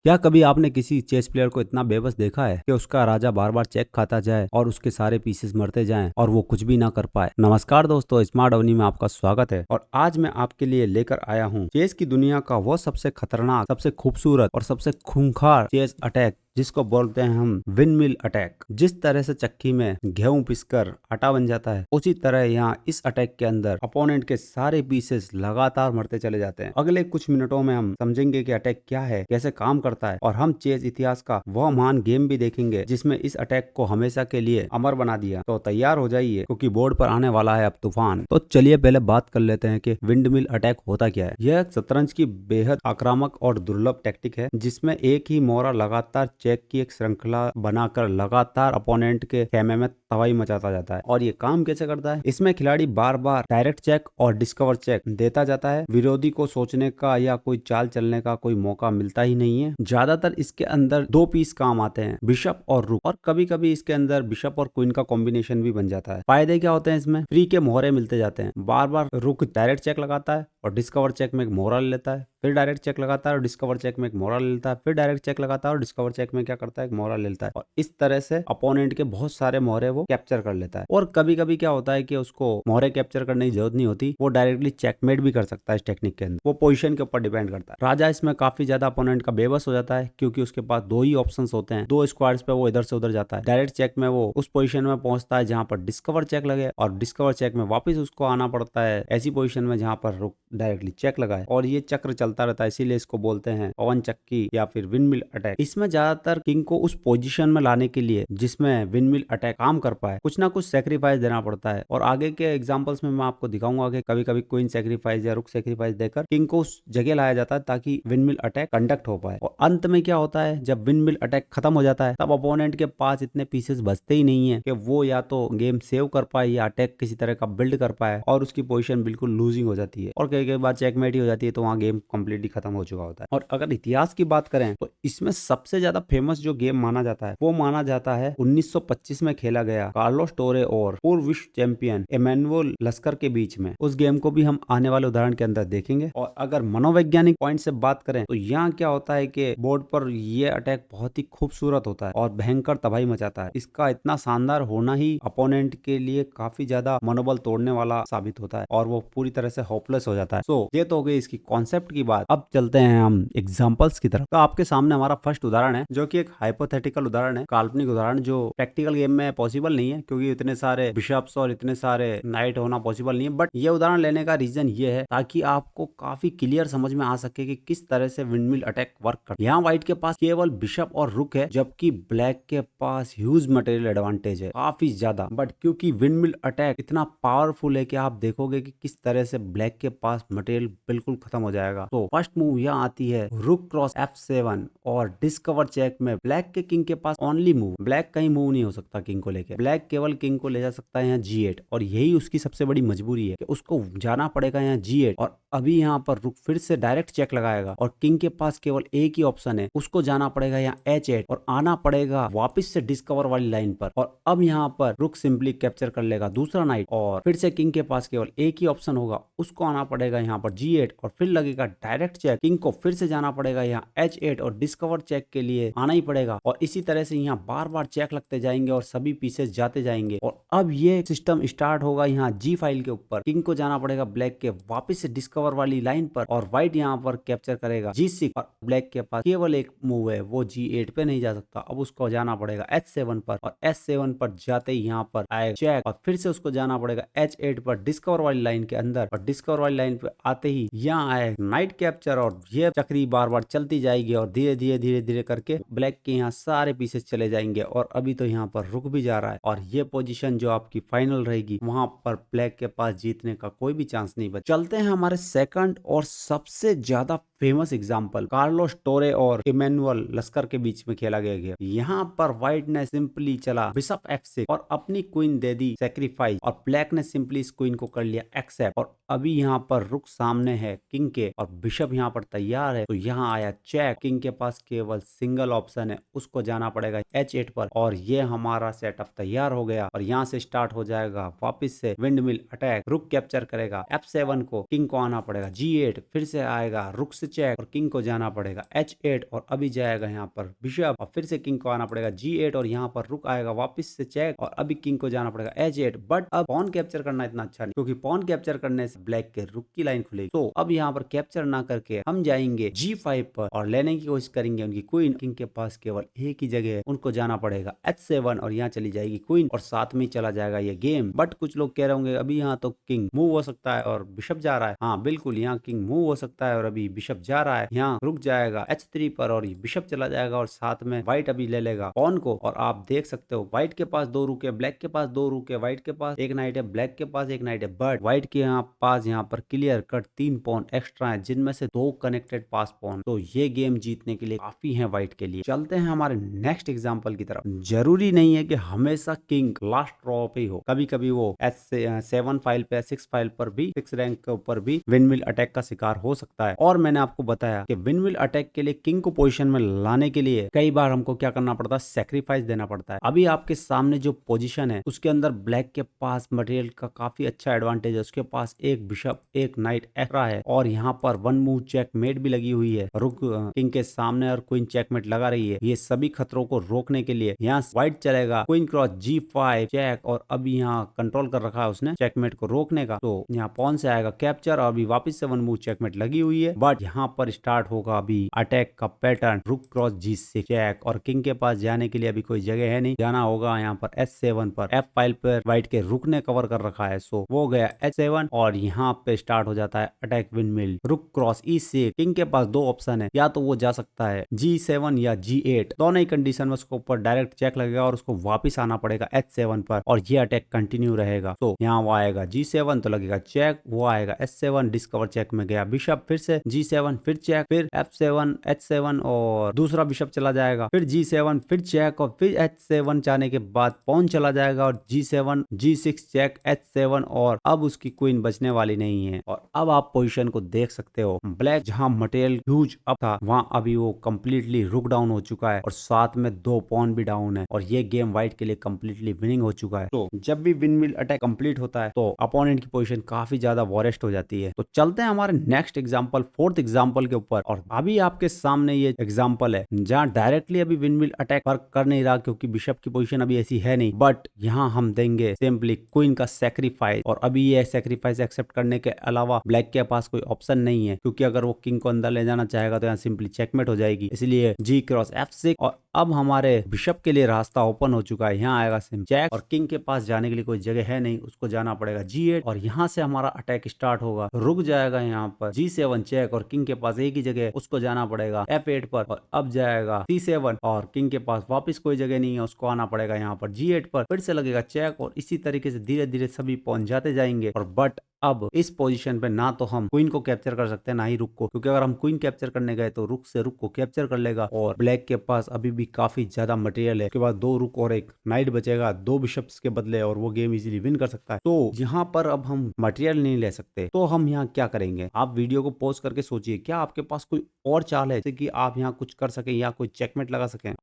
क्या कभी आपने किसी चेस प्लेयर को इतना बेबस देखा है कि उसका राजा बार बार चेक खाता जाए और उसके सारे पीसेस मरते जाएं और वो कुछ भी ना कर पाए। नमस्कार दोस्तों, स्मार्ट अवनी में आपका स्वागत है और आज मैं आपके लिए लेकर आया हूँ चेस की दुनिया का वो सबसे खतरनाक, सबसे खूबसूरत और सबसे खूंखार चेस अटैक, जिसको बोलते हैं हम विंड मिल अटैक। जिस तरह से चक्की में गेहूं पिसकर आटा बन जाता है, उसी तरह यहाँ इस अटैक के अंदर अपोनेंट के सारे पीसेस लगातार मरते चले जाते हैं। अगले कुछ मिनटों में हम समझेंगे कि अटैक क्या है, कैसे काम करता है, और हम चेस इतिहास का वह महान गेम भी देखेंगे जिसमें इस अटैक को हमेशा के लिए अमर बना दिया। तो तैयार हो जाइए, क्योंकि बोर्ड पर आने वाला है अब तूफान। तो चलिए पहले बात कर लेते हैं कि विंड मिल अटैक होता क्या है। यह शतरंज की बेहद आक्रामक और दुर्लभ टैक्टिक है, जिसमें एक ही मोहरा लगातार चेक की एक श्रृंखला बनाकर लगातार अपोनेंट के खेमे में तबाही मचाता जाता है। और ये काम कैसे करता है? इसमें खिलाड़ी बार बार डायरेक्ट चेक और डिस्कवर चेक देता जाता है। विरोधी को सोचने का या कोई चाल चलने का कोई मौका मिलता ही नहीं है। ज्यादातर इसके अंदर दो पीस काम आते हैं, बिशप और रुक, और कभी कभी इसके अंदर बिशप और क्वीन का कॉम्बिनेशन भी बन जाता है। फायदे क्या होते हैं इसमें? फ्री के मोहरे मिलते जाते हैं। बार बार रुक डायरेक्ट चेक लगाता है और डिस्कवर चेक में एक मोहरा ले लेता है, फिर डायरेक्ट चेक लगाता है और डिस्कवर चेक में एक मोहरा ले लेता है, फिर डायरेक्ट चेक लगाता है और डिस्कवर चेक में क्या करता है, एक मोहरा ले लेता है। और इस तरह से अपोनेंट के बहुत सारे मोहरे वो कैप्चर कर लेता है। और कभी कभी क्या होता है कि उसको मोहरे कैप्चर करने की जरूरत नहीं होती, वो डायरेक्टली चेकमेट भी कर सकता है। इस टेक्निक के अंदर वो पोजीशन के ऊपर डिपेंड करता है। राजा इसमें काफी ज्यादा अपोनेंट का बेबस हो जाता है, क्योंकि उसके पास दो ही ऑप्शन होते हैं। दो स्क्वाड्स पे वो इधर से उधर जाता है। डायरेक्ट चेक में वो उस पोजीशन में पहुंचता है जहां पर डिस्कवर चेक लगे, और डिस्कवर चेक में वापस उसको आना पड़ता है ऐसी पोजीशन में जहां पर रुक डायरेक्टली चेक लगाए। और ये चक्र चलता रहता है, इसीलिए इसको बोलते हैं पवन चक्की या फिर विंडमिल अटैक। इसमें ज्यादातर किंग को उस पोजीशन में लाने के लिए जिसमें विंडमिल अटैक काम कर पाए, कुछ ना कुछ सेक्रीफाइस देना पड़ता है। और आगे के एग्जांपल्स में मैं आपको दिखाऊंगा कि कभी कभी क्वीन सेक्रीफाइस या रुक सेक्रीफाइस देकर किंग को उस जगह लाया जाता है ताकि विंडमिल अटैक कंडक्ट हो पाए। और अंत में क्या होता है, जब विंडमिल अटैक खत्म हो जाता है, तब अपोनेंट के पास इतने पीसेस बचते ही नहीं है कि वो या तो गेम सेव कर पाए या अटैक किसी तरह का बिल्ड कर पाए, और उसकी पोजीशन बिल्कुल लूजिंग हो जाती है। और कई कई बार चेकमेट ही हो जाती है, तो वहां गेम कंप्लीटली खत्म हो चुका होता है। और अगर इतिहास की बात करें तो इसमें सबसे ज्यादा फेमस जो गेम माना जाता है, वो माना जाता है 1925 में खेला गया कार्लोस टोरे और पूर्व विश्व चैंपियन इमैनुअल लस्कर के बीच में। उस गेम को भी हम आने वाले उदाहरण के अंदर देखेंगे। और अगर मनोवैज्ञानिक पॉइंट से बात करें तो यहाँ क्या होता है कि बोर्ड पर ये अटैक बहुत ही खूबसूरत होता है और भयंकर तबाही मचाता है। इसका इतना शानदार होना ही अपोनेंट के लिए काफी ज्यादा मनोबल तोड़ने वाला साबित होता है और वो पूरी तरह से होपलेस हो जाता है। सो ये तो हो गई इसकी कॉन्सेप्ट की बात। अब चलते हैं हम एग्जांपल्स की तरफ। तो आपके सामने हमारा फर्स्ट उदाहरण है, जो कि एक हाइपोथेटिकल उदाहरण है, काल्पनिक उदाहरण, जो प्रैक्टिकल गेम में पॉसिबल नहीं है, क्योंकि इतने सारे बिशप्स और इतने सारे नाइट होना पॉसिबल नहीं है। बट ये उदाहरण लेने का रीजन ये है ताकि आपको काफी क्लियर समझ में आ सके कि किस तरह से विंडमिल अटैक वर्क करता है। यहाँ व्हाइट के पास केवल बिशप और रुक है, जबकि ब्लैक के पास ह्यूज मटेरियल एडवांटेज है, काफी ज्यादा। बट क्योंकि विंडमिल अटैक इतना पावरफुल है कि आप देखोगे कि किस तरह से ब्लैक के पास मटेरियल बिल्कुल खत्म हो जाएगा। तो फर्स्ट मूव यहाँ आती है रुक क्रॉस F7 और डिस्कवर चेक में ब्लैक के किंग के पास ओनली मूव, ब्लैक कहीं मूव नहीं हो सकता किंग को लेकर। ब्लैक केवल किंग को ले जा सकता है यहाँ G8, और यही उसकी सबसे बड़ी मजबूरी है कि उसको जाना पड़ेगा यहाँ G8। और अभी यहाँ पर रुक फिर से डायरेक्ट चेक लगाएगा और किंग के पास केवल एक ही ऑप्शन है, उसको जाना पड़ेगा यहाँ H8 और आना पड़ेगा वापस से डिस्कवर वाली लाइन पर। और अब यहाँ पर रुक सिंपली कैप्चर कर लेगा दूसरा नाइट, और फिर से किंग के पास केवल एक ही ऑप्शन होगा, उसको आना पड़ेगा यहाँ पर G8 और फिर लगेगा डायरेक्ट चेक। किंग को फिर से जाना पड़ेगा यहाँ H8 और डिस्कवर चेक के लिए आना ही पड़ेगा। और इसी तरह से यहाँ बार बार चेक लगते जाएंगे और सभी पीसेस जाते जाएंगे। और अब ये सिस्टम स्टार्ट होगा यहाँ G फाइल के ऊपर। किंग को जाना पड़ेगा ब्लैक के वापस से डिस्कवर वाली लाइन पर, और व्हाइट यहाँ पर कैप्चर करेगा G6। और ब्लैक के पास केवल एक मूव है, वो G8 पे नहीं जा सकता, अब उसको जाना पड़ेगा H7 पर। और H7 पर जाते ही यहाँ पर आएगा चेक, और फिर से उसको जाना पड़ेगा H8 पर डिस्कवर वाली लाइन के अंदर। और डिस्कवर वाली लाइन पे आते ही यहाँ आए नाइट कैप्चर, और ये चक्री बार बार चलती जाएगी और धीरे धीरे धीरे धीरे करके ब्लैक के यहाँ सारे पीसेस चले जाएंगे। और अभी तो यहाँ पर रुक भी जा रहा है, और ये पोजीशन जो आपकी फाइनल रहेगी, वहां पर ब्लैक के पास जीतने का कोई भी चांस नहीं बचा। चलते हैं हमारे सेकंड और सबसे ज्यादा फेमस एग्जाम्पल, कार्लोस टोरे और इमैनुअल लस्कर के बीच में खेला गया गेम। यहाँ पर व्हाइट ने सिंपली चला बिशप F6 और अपनी क्वीन दे दी सेक्रीफाइस, और ब्लैक ने सिंपली इस क्वीन को कर लिया एक्सेप्ट। और अभी यहाँ पर रुक सामने है किंग के और बिशप यहाँ पर तैयार है, तो यहाँ आया चेक। किंग के पास केवल सिंगल ऑप्शन है, उसको जाना पड़ेगा H8 पर, और ये हमारा सेटअप तैयार हो गया। और यहाँ से स्टार्ट हो जाएगा वापिस से विंडमिल अटैक। रुक कैप्चर करेगा F7 को, किंग को आना पड़ेगा G8, फिर से आएगा रुक से चेक और किंग को जाना पड़ेगा H8 और अभी जाएगा यहाँ पर बिशप और फिर से किंग को आना पड़ेगा G8 और यहाँ पर रुक आएगा वापस से चेक और अभी किंग को जाना पड़ेगा H8। बट अब पॉन कैप्चर करना इतना अच्छा नहीं, क्योंकि पॉन कैप्चर करने से ब्लैक के रुक की लाइन खुलेगी। तो अब यहाँ पर कैप्चर ना करके हम जाएंगे G5 पर और लेने की कोशिश करेंगे उनकी क्वीन। किंग के पास केवल एक ही जगह है, उनको जाना पड़ेगा H7 और यहाँ चली जाएगी क्वीन और साथ में चला जाएगा ये गेम। बट कुछ लोग कह रहे होंगे अभी यहाँ तो किंग मूव हो सकता है और बिशप जा रहा है। हाँ बिल्कुल, यहाँ किंग मूव हो सकता है और अभी बिशप जा रहा है, यहाँ रुक जाएगा H3 पर और बिशप चला जाएगा और साथ में व्हाइट अभी ले लेगा पॉन को। और आप देख सकते हो व्हाइट के पास 2 रुक है, ब्लैक के पास 2 रुक है, व्हाइट के पास एक नाइट है, ब्लैक के पास एक नाइट है। बट व्हाइट के पास यहाँ पर क्लियर कट 3 पॉन एक्स्ट्रा है, जिनमें से 2 कनेक्टेड पास पॉन। तो ये गेम जीतने के लिए काफी है व्हाइट के लिए। चलते हैं हमारे नेक्स्ट एग्जाम्पल की तरफ। जरूरी नहीं है कि हमेशा किंग लास्ट ड्रॉ पे ही हो, कभी कभी वो H7 फाइल पे 6 फाइल पर भी 6 रैंक के ऊपर भी विंडमिल अटैक का शिकार हो सकता है। और मैंने आपको बताया कि विंडमिल अटैक के लिए किंग को पोजीशन में लाने के लिए कई बार हमको क्या करना पड़ता है, सेक्रीफाइस देना पड़ता है। अभी आपके सामने जो पोजीशन है उसके अंदर ब्लैक के पास मटेरियल का काफी अच्छा एडवांटेज है। उसके पास एक बिशप एक नाइट एक्स्ट्रा है और यहाँ पर 1 मूव चेकमेट भी लगी हुई है, रुक किंग के सामने और क्वीन चेकमेट लगा रही है। ये सभी खतरों को रोकने के लिए यहाँ व्हाइट चलेगा क्वीन क्रॉस G5 चेक और अभी यहाँ कंट्रोल कर रखा है उसने चेकमेट को रोकने का। तो यहाँ पॉन से आएगा कैप्चर और अभी वापस से 1 मूव चेकमेट लगी हुई है। बट यहाँ पर स्टार्ट होगा अभी अटैक का पैटर्न, रुक क्रॉस G6 चेक और किंग के पास जाने के लिए अभी कोई जगह है नहीं, जाना होगा यहाँ पर H7 पर। F फाइल पर व्हाइट के रुक ने कवर कर रखा है, सो वो गया H7 और यहाँ पे स्टार्ट हो जाता है अटैक विंडमिल। रुक क्रॉस E6, किंग के पास 2 ऑप्शन है, या तो वो जा सकता है G7 या G8, दोनों ही कंडीशन में उसको ऊपर डायरेक्ट चेक लगेगा और उसको वापस आना पड़ेगा H7 पर और ये अटैक कंटिन्यू रहेगा। तो यहाँ वो आएगा G7 तो लगेगा चेक, वो आएगा H7 डिस्कवर चेक में गया बिशप, फिर से G7 फिर चेक, फिर F7 H7 और दूसरा बिशप चला जाएगा, फिर G7 फिर चेक और फिर H7 जाने के बाद पॉन चला जाएगा और G7 G6 चेक H7 और अब उसकी क्वीन बचने वाली नहीं है। और अब आप पोजीशन को देख सकते हो, ब्लैक जहां मटेरियल ह्यूज अप था वहां अभी वो कंप्लीटली रुक डाउन हो चुका है और साथ में 2 पॉन भी डाउन है और ये गेम व्हाइट के लिए कंप्लीटली विनिंग हो चुका है। तो जब भी विंडमिल अटैक कंप्लीट होता है तो अपोनेंट की पोजीशन काफी ज्यादा वॉरेस्ट हो जाती है। तो चलते हैं हमारे नेक्स्ट एग्जांपल, 4th एग्जांपल के ऊपर। और अभी आपके सामने ये एग्जांपल है जहां डायरेक्टली अभी विंडमिल अटैक वर्क कर नहीं रहा क्योंकि बिशप की पोजीशन अभी ऐसी है नहीं। बट यहाँ हम देंगे सिंपली क्वीन का सेक्रीफाइस और अभी ये सेक्रीफाइस एक्सेप्ट करने के अलावा ब्लैक के पास कोई ऑप्शन नहीं है, क्योंकि अगर वो किंग को अंदर ले जाना चाहेगा तो यहाँ सिंपली चेकमेट हो जाएगी। इसलिए G क्रॉस F6 और अब हमारे बिशप के लिए रास्ता ओपन हो चुका है। यहाँ आएगा सिम चेक और किंग के पास जाने के लिए कोई जगह है नहीं, उसको जाना पड़ेगा G8 और यहाँ से हमारा अटैक स्टार्ट होगा। रुक जाएगा यहाँ पर G7 चेक और किंग के पास एक ही जगह, उसको जाना पड़ेगा F8 पर और अब जाएगा C7 और किंग के पास वापस कोई जगह नहीं है, उसको आना पड़ेगा यहाँ पर G8 पर, फिर से लगेगा चेक और इसी तरीके से धीरे धीरे सभी पहुंच जाते जाएंगे। और बट अब इस पोजीशन पे ना तो हम क्वीन को कैप्चर कर सकते हैं ना ही रुक को, क्योंकि अगर हम क्वीन कैप्चर करने गए तो रुक से रुक को कैप्चर कर लेगा और ब्लैक के पास अभी भी काफी ज्यादा मटेरियल है। उसके बाद 2 रुक और एक नाइट बचेगा 2 बिशप्स के बदले और वो गेम इजीली विन कर सकता है। तो यहाँ पर अब हम मटेरियल नहीं ले सकते, तो हम यहाँ क्या करेंगे? आप वीडियो को पॉज करके सोचिए, क्या आपके पास कोई और चाल है कि आप यहाँ कुछ कर सके या कोई चेकमेट लगा सके?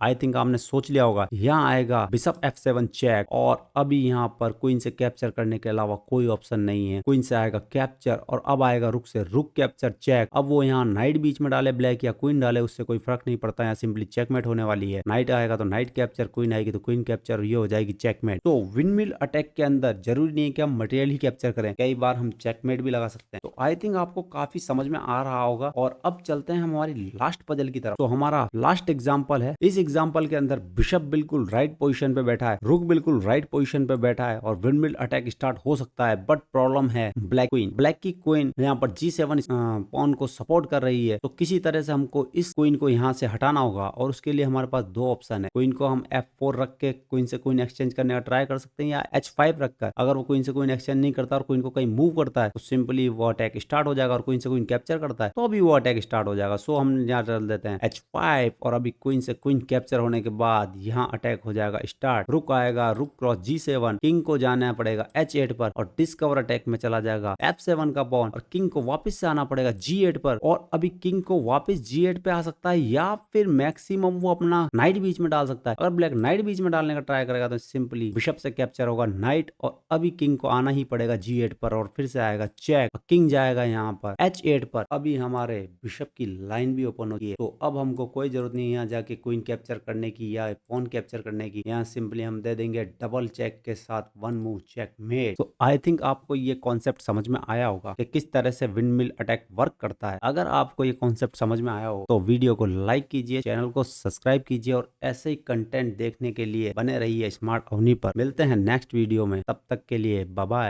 आई थिंक आपने सोच लिया होगा। यहाँ आएगा बिशप F7 चेक और अभी यहाँ पर क्वीन से कैप्चर करने के अलावा कोई ऑप्शन नहीं है। क्वीन से आएगा कैप्चर और अब आएगा रुक से रुक कैप्चर चेक। अब वो यहाँ नाइट बीच में डाले ब्लैक या क्वीन डाले उससे कोई फर्क नहीं पड़ता, यहाँ सिंपली चेकमेट होने वाली है। नाइट आएगा तो नाइट कैप्चर, क्वीन आएगी तो क्वीन कैप्चर, ये हो जाएगी चेकमेट। तो विंडमिल अटैक के अंदर जरूरी नहीं है कि हम मटेरियल ही कैप्चर करें, कई बार हम चेकमेट भी लगा सकते हैं। तो आई थिंक आपको काफी समझ में आ रहा होगा। और अब चलते हैं हमारी लास्ट पजल की तरफ। तो हमारा लास्ट एग्जाम्पल है, इस एग्जाम्पल के अंदर बिशप बिल्कुल राइट पोजीशन पे बैठा है, रुक बिल्कुल राइट पोजीशन पे बैठा है और विंडमिल अटैक स्टार्ट हो सकता है। बट प्रॉब्लम है ब्लैक की क्वीन यहाँ पर G7 पॉन को सपोर्ट कर रही है। तो किसी तरह से हमको इस क्वीन को यहाँ से हटाना होगा और उसके लिए हमारे पास 2 ऑप्शन है। क्वीन को हम F4 रख के क्वीन से क्वीन एक्सचेंज करने का ट्राई कर सकते हैं या H5 रखकर। अगर वो क्वीन से क्वीन एक्सचेंज नहीं करता और क्वीन को कहीं मूव करता है तो सिंपली वो अटैक स्टार्ट हो जाएगा और क्वीन से क्वीन कैप्चर करता है तो अभी वो अटैक स्टार्ट हो जाएगा। सो हम यहाँ चल देते हैं H5 और अभी क्वीन से क्वीन कैप्चर होने के बाद यहाँ अटैक हो जाएगा स्टार्ट, रुक आएगा, रुक क्रॉस G7, किंग को जाना पड़ेगा H8 पर और डिस्कवर अटैक में चला जाएगा F7 का पॉन और किंग को वापस से आना पड़ेगा G8 पर और अभी किंग को वापस G8 पे आ सकता है या फिर मैक्सिमम वो अपना नाइट बीच में डाल सकता है। अगर ब्लैक नाइट बीच में डालने का ट्राई करेगा तो सिंपली बिशप से कैप्चर होगा नाइट और अभी किंग को आना ही पड़ेगा G8 पर और फिर से आएगा चेक, किंग जाएगा यहाँ पर H8 पर। अभी हमारे बिशप की लाइन भी ओपन होती है तो अब हमको कोई जरूरत नहीं है यहाँ जाके क्वीन कैप्चर करने की या पॉन कैप्चर करने की। यहाँ सिंपली हम दे देंगे डबल चेक के साथ वन मूव चेक मेट। तो आई थिंक आपको ये कॉन्सेप्ट समझ में आया होगा कि किस तरह से विंडमिल अटैक वर्क करता है। अगर आपको ये कॉन्सेप्ट समझ में आया हो तो वीडियो को लाइक कीजिए, चैनल को सब्सक्राइब कीजिए और ऐसे ही कंटेंट देखने के लिए बने रहिए स्मार्ट अवनी पर। मिलते हैं नेक्स्ट वीडियो में, तब तक के लिए बाय बाय।